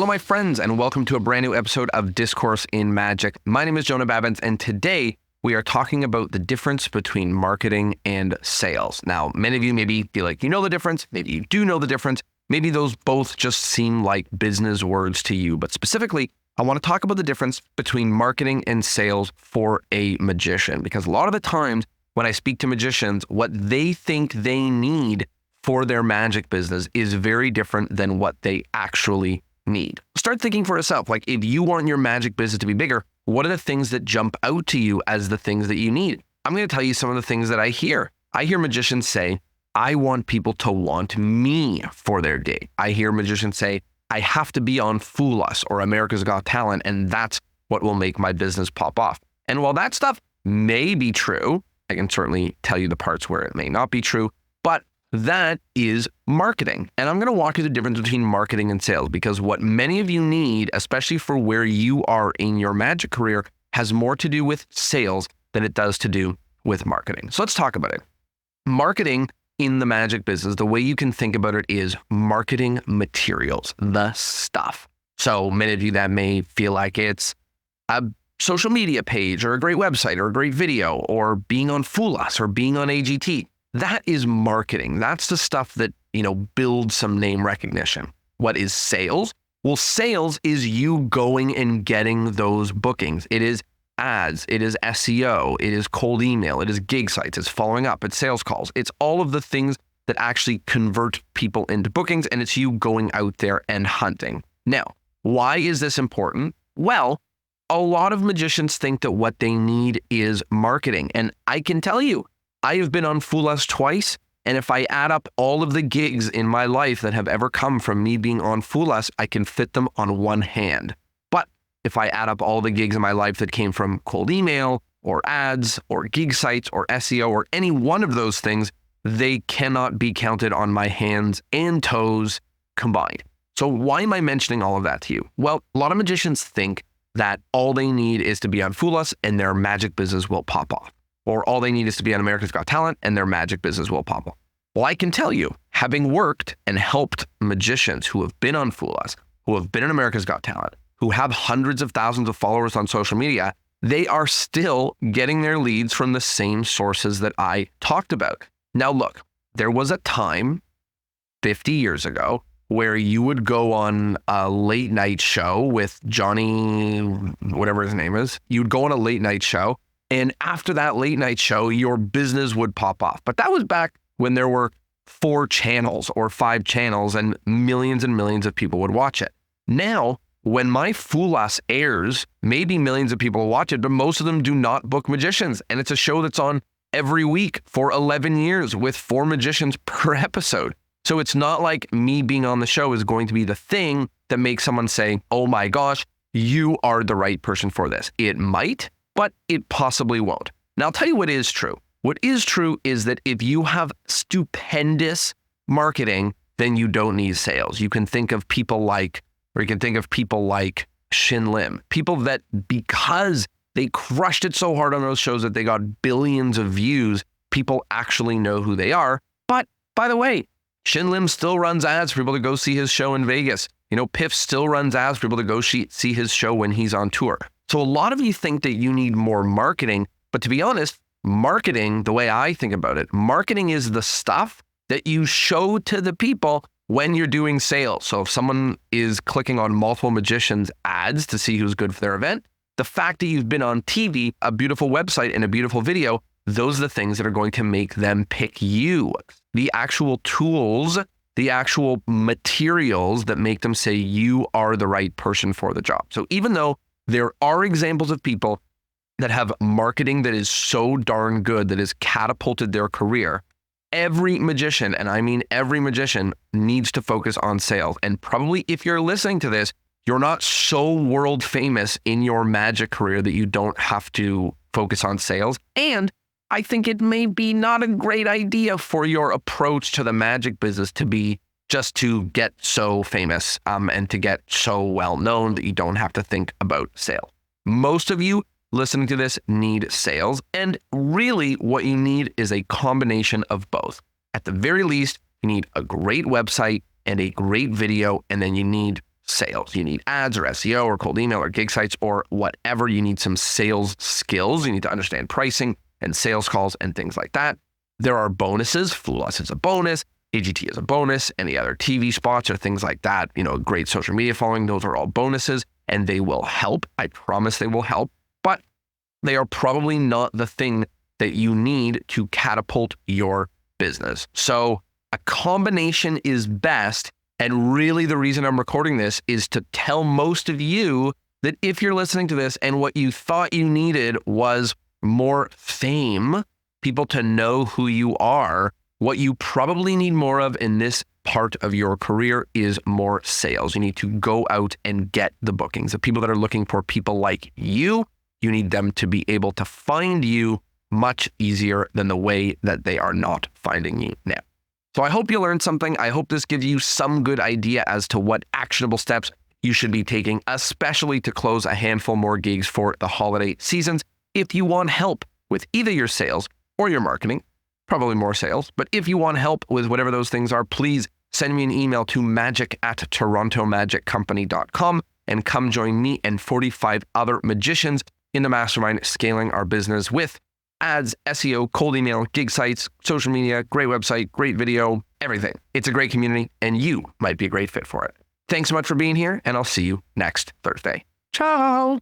Hello, my friends, and welcome to a brand new episode of Discourse in Magic. My name is Jonah Babbins, and today we are talking about the difference between marketing and sales. Now, many of you maybe feel like you know the difference. Maybe you do know the difference. Maybe those both just seem like business words to you. But specifically, I want to talk about the difference between marketing and sales for a magician, because a lot of the times when I speak to magicians, what they think they need for their magic business is very different than what they actually need. Start thinking for yourself, like if you want your magic business to be bigger, what are the things that jump out to you as the things that you need? I'm going to tell you some of the things that I hear. I hear magicians say, I want people to want me for their day. I hear magicians say, I have to be on Fool Us or America's Got Talent, and that's what will make my business pop off. And while that stuff may be true, I can certainly tell you the parts where it may not be true, but that is marketing. And I'm going to walk you through the difference between marketing and sales, because what many of you need, especially for where you are in your magic career, has more to do with sales than it does to do with marketing. So let's talk about it. Marketing in the magic business, the way you can think about it is marketing materials, the stuff. So many of you that may feel like it's a social media page or a great website or a great video or being on Fool Us or being on AGT. That is marketing. That's the stuff that, builds some name recognition. What is sales? Well, sales is you going and getting those bookings. It is ads, it is SEO, it is cold email, it is gig sites, it's following up, it's sales calls. It's all of the things that actually convert people into bookings, and it's you going out there and hunting. Now, why is this important? Well, a lot of magicians think that what they need is marketing. And I can tell you, I have been on Fool Us twice, and if I add up all of the gigs in my life that have ever come from me being on Fool Us, I can fit them on one hand. But if I add up all the gigs in my life that came from cold email or ads or gig sites or SEO or any one of those things, they cannot be counted on my hands and toes combined. So why am I mentioning all of that to you? Well, a lot of magicians think that all they need is to be on Fool Us and their magic business will pop off. Or all they need is to be on America's Got Talent and their magic business will pop off. Well, I can tell you, having worked and helped magicians who have been on Fool Us, who have been on America's Got Talent, who have hundreds of thousands of followers on social media, they are still getting their leads from the same sources that I talked about. Now, look, there was a time 50 years ago where you would go on a late night show with Johnny, whatever his name is. You'd go on a late night show, and after that late night show, your business would pop off. But that was back when there were 4 channels or 5 channels and millions of people would watch it. Now, when my Fool Us airs, maybe millions of people will watch it, but most of them do not book magicians. And it's a show that's on every week for 11 years with 4 magicians per episode. So it's not like me being on the show is going to be the thing that makes someone say, oh my gosh, you are the right person for this. It might, but it possibly won't. Now, I'll tell you what is true. What is true is that if you have stupendous marketing, then you don't need sales. You can think of people like Shin Lim, people that because they crushed it so hard on those shows that they got billions of views, people actually know who they are. But by the way, Shin Lim still runs ads for people to go see his show in Vegas. Piff still runs ads for people to go see his show when he's on tour. So a lot of you think that you need more marketing, but to be honest, marketing, the way I think about it, marketing is the stuff that you show to the people when you're doing sales. So if someone is clicking on multiple magicians' ads to see who's good for their event, the fact that you've been on TV, a beautiful website, and a beautiful video, those are the things that are going to make them pick you. The actual tools, the actual materials that make them say you are the right person for the job. So even though there are examples of people that have marketing that is so darn good that has catapulted their career, every magician, and I mean every magician, needs to focus on sales. And probably if you're listening to this, you're not so world famous in your magic career that you don't have to focus on sales. And I think it may be not a great idea for your approach to the magic business to be just to get so famous and to get so well known that you don't have to think about sales. Most of you listening to this need sales, and really what you need is a combination of both. At the very least, you need a great website and a great video, and then you need sales. You need ads or SEO or cold email or gig sites or whatever. You need some sales skills. You need to understand pricing and sales calls and things like that. There are bonuses. Fool Us is a bonus. AGT is a bonus. Any other TV spots or things like that, great social media following, those are all bonuses and they will help. I promise they will help, but they are probably not the thing that you need to catapult your business. So a combination is best. And really the reason I'm recording this is to tell most of you that if you're listening to this and what you thought you needed was more fame, people to know who you are, what you probably need more of in this part of your career is more sales. You need to go out and get the bookings. The people that are looking for people like you need them to be able to find you much easier than the way that they are not finding you now. So I hope you learned something. I hope this gives you some good idea as to what actionable steps you should be taking, especially to close a handful more gigs for the holiday seasons. If you want help with either your sales or your marketing, probably more sales, but if you want help with whatever those things are, please send me an email to magic@torontomagiccompany.com and come join me and 45 other magicians in the mastermind scaling our business with ads, SEO, cold email, gig sites, social media, great website, great video, everything. It's a great community and you might be a great fit for it. Thanks so much for being here and I'll see you next Thursday. Ciao.